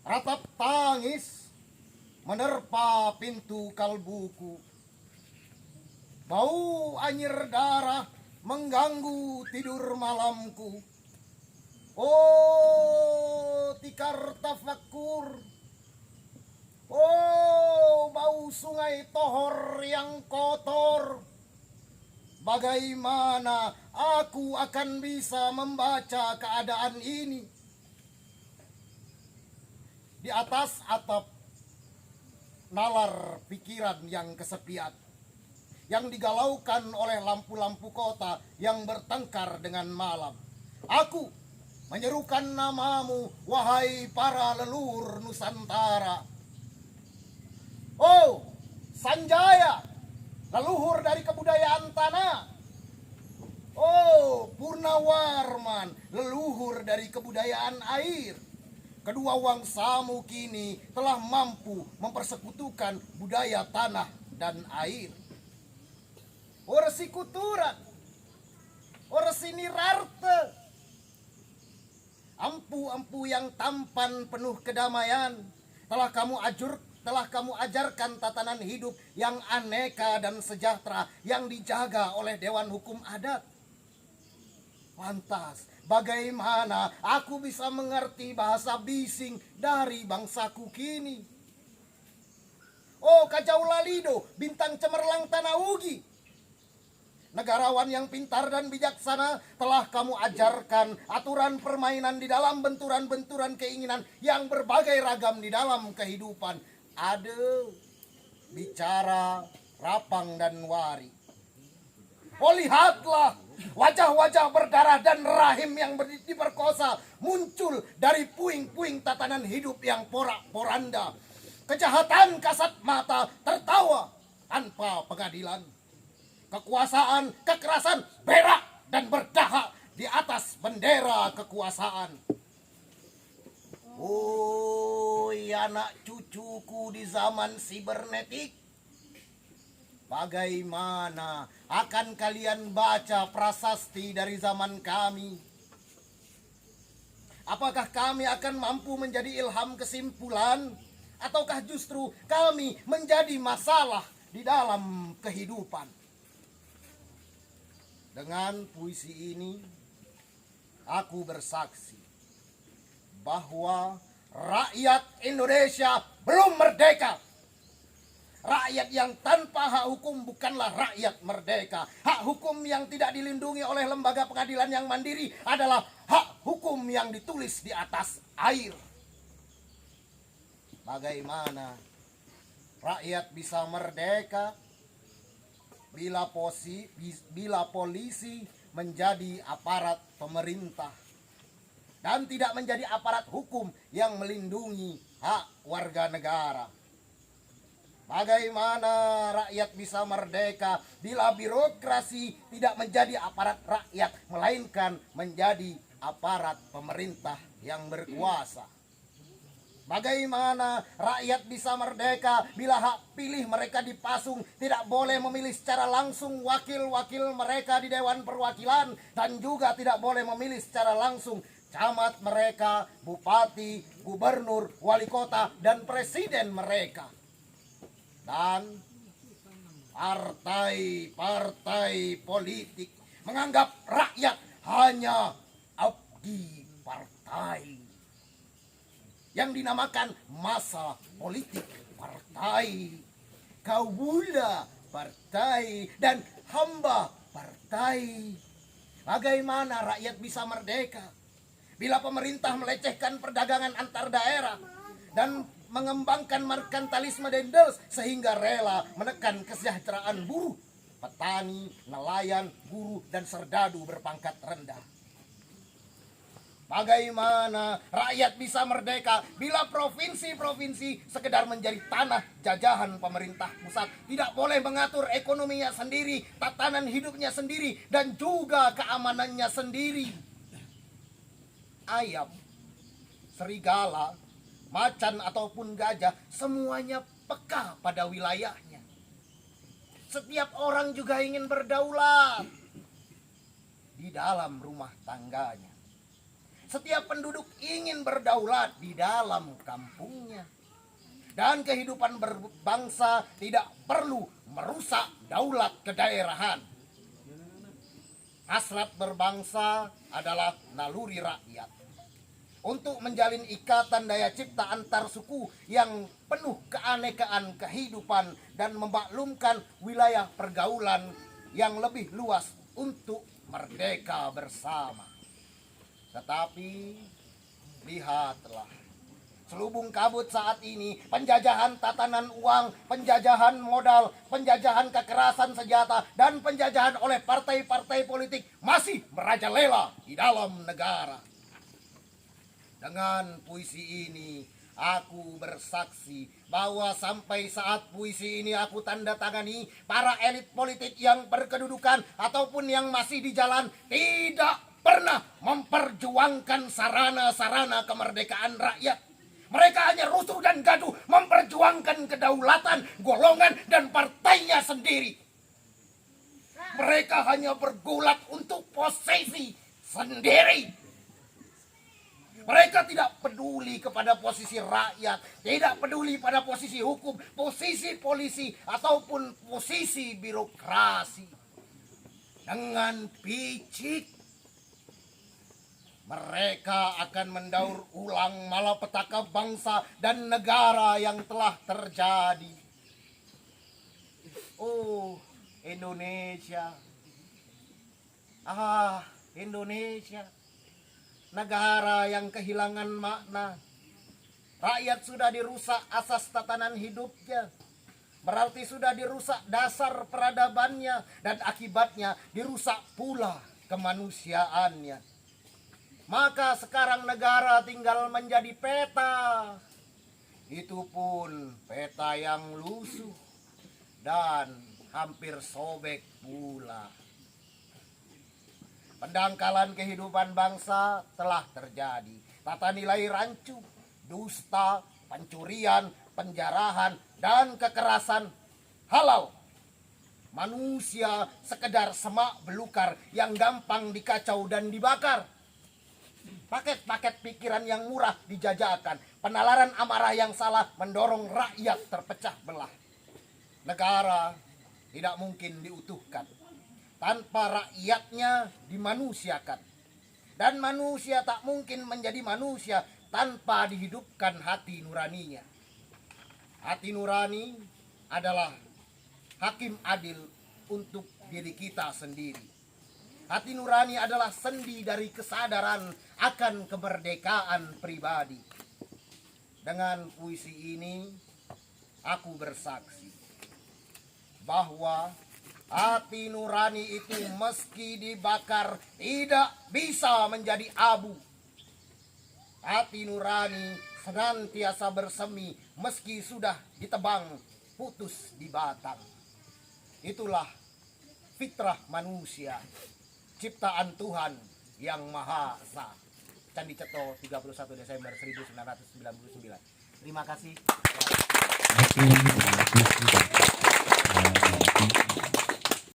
Ratap tangis menerpa pintu kalbuku. Bau anyir darah mengganggu tidur malamku. Oh, tikar tafakur. Oh, bau sungai Tohor yang kotor. Bagaimana aku akan bisa membaca keadaan ini? Di atas atap nalar pikiran yang kesepian, yang digalaukan oleh lampu-lampu kota yang bertengkar dengan malam. Aku menyerukan namamu, wahai para leluhur Nusantara. Oh, Sanjaya, leluhur dari kebudayaan tanah. Oh, Purnawarman, leluhur dari kebudayaan air. Kedua wangsamu kini telah mampu mempersekutukan budaya tanah dan air. Orsi Kuturan, Orsi Nirarte, empu-empu yang tampan penuh kedamaian, telah kamu ajarkan tatanan hidup yang aneka dan sejahtera yang dijaga oleh Dewan Hukum Adat. Lantas, bagaimana aku bisa mengerti bahasa bising dari bangsaku kini? Oh, Kajau Lalido, bintang cemerlang Tanah Ugi, negarawan yang pintar dan bijaksana, telah kamu ajarkan aturan permainan di dalam benturan-benturan keinginan yang berbagai ragam di dalam kehidupan. Aduh, bicara, rapang dan wari. Oh, lihatlah, wajah-wajah berdarah dan rahim yang diperkosa muncul dari puing-puing tatanan hidup yang porak-poranda. Kejahatan kasat mata tertawa tanpa pengadilan. Kekuasaan, kekerasan berak dan berdahak di atas bendera kekuasaan. Oh, anak cucuku di zaman sibernetik, bagaimana akan kalian baca prasasti dari zaman kami? Apakah kami akan mampu menjadi ilham kesimpulan? Ataukah justru kami menjadi masalah di dalam kehidupan? Dengan puisi ini, aku bersaksi bahwa rakyat Indonesia belum merdeka. Rakyat yang tanpa hak hukum bukanlah rakyat merdeka. Hak hukum yang tidak dilindungi oleh lembaga pengadilan yang mandiri adalah hak hukum yang ditulis di atas air. Bagaimana rakyat bisa merdeka bila polisi menjadi aparat pemerintah dan tidak menjadi aparat hukum yang melindungi hak warga negara? Bagaimana rakyat bisa merdeka bila birokrasi tidak menjadi aparat rakyat, melainkan menjadi aparat pemerintah yang berkuasa? Bagaimana rakyat bisa merdeka bila hak pilih mereka dipasung, tidak boleh memilih secara langsung wakil-wakil mereka di Dewan Perwakilan, dan juga tidak boleh memilih secara langsung camat mereka, bupati, gubernur, wali kota, dan presiden mereka? Dan partai-partai politik menganggap rakyat hanya abdi partai yang dinamakan masa politik partai, kawula partai, dan hamba partai. Bagaimana rakyat bisa merdeka bila pemerintah melecehkan perdagangan antar daerah dan mengembangkan merkantilisme dendels sehingga rela menekan kesejahteraan buruh, petani, nelayan, guru, dan serdadu berpangkat rendah? Bagaimana rakyat bisa merdeka bila provinsi-provinsi sekedar menjadi tanah jajahan pemerintah pusat, tidak boleh mengatur ekonominya sendiri, tatanan hidupnya sendiri, dan juga keamanannya sendiri? Ayam, serigala, macan ataupun gajah, semuanya peka pada wilayahnya. Setiap orang juga ingin berdaulat di dalam rumah tangganya. Setiap penduduk ingin berdaulat di dalam kampungnya. Dan kehidupan berbangsa tidak perlu merusak daulat kedaerahan. Hasrat berbangsa adalah naluri rakyat untuk menjalin ikatan daya cipta antar suku yang penuh keanekaan kehidupan dan memaklumkan wilayah pergaulan yang lebih luas untuk merdeka bersama. Tetapi lihatlah, selubung kabut saat ini, penjajahan tatanan uang, penjajahan modal, penjajahan kekerasan senjata, dan penjajahan oleh partai-partai politik masih merajalela di dalam negara. Dengan puisi ini, aku bersaksi bahwa sampai saat puisi ini aku tanda tangani, para elit politik yang berkedudukan ataupun yang masih di jalan tidak pernah memperjuangkan sarana-sarana kemerdekaan rakyat. Mereka hanya rusuh dan gaduh memperjuangkan kedaulatan golongan dan partainya sendiri. Mereka hanya bergulat untuk posisi sendiri. Mereka tidak peduli kepada posisi rakyat, tidak peduli pada posisi hukum, posisi polisi, ataupun posisi birokrasi. Dengan picik, mereka akan mendaur ulang malapetaka bangsa dan negara yang telah terjadi. Oh, Indonesia. Indonesia. Negara yang kehilangan makna. Rakyat sudah dirusak asas tatanan hidupnya. Berarti sudah dirusak dasar peradabannya. Dan akibatnya dirusak pula kemanusiaannya. Maka sekarang negara tinggal menjadi peta. Itu pun peta yang lusuh dan hampir sobek pula. Pendangkalan kehidupan bangsa telah terjadi. Tata nilai rancu, dusta, pencurian, penjarahan, dan kekerasan halau. Manusia sekedar semak belukar yang gampang dikacau dan dibakar. Paket-paket pikiran yang murah dijajakan. Penalaran amarah yang salah mendorong rakyat terpecah belah. Negara tidak mungkin diutuhkan tanpa rakyatnya dimanusiakan. Dan manusia tak mungkin menjadi manusia tanpa dihidupkan hati nuraninya. Hati nurani adalah hakim adil untuk diri kita sendiri. Hati nurani adalah sendi dari kesadaran akan kemerdekaan pribadi. Dengan puisi ini, aku bersaksi bahwa hati nurani itu meski dibakar tidak bisa menjadi abu. Hati nurani senantiasa bersemi meski sudah ditebang putus di batang. Itulah fitrah manusia, ciptaan Tuhan yang Maha Esa. Candi Ceto, 31 Desember 1999. Terima kasih.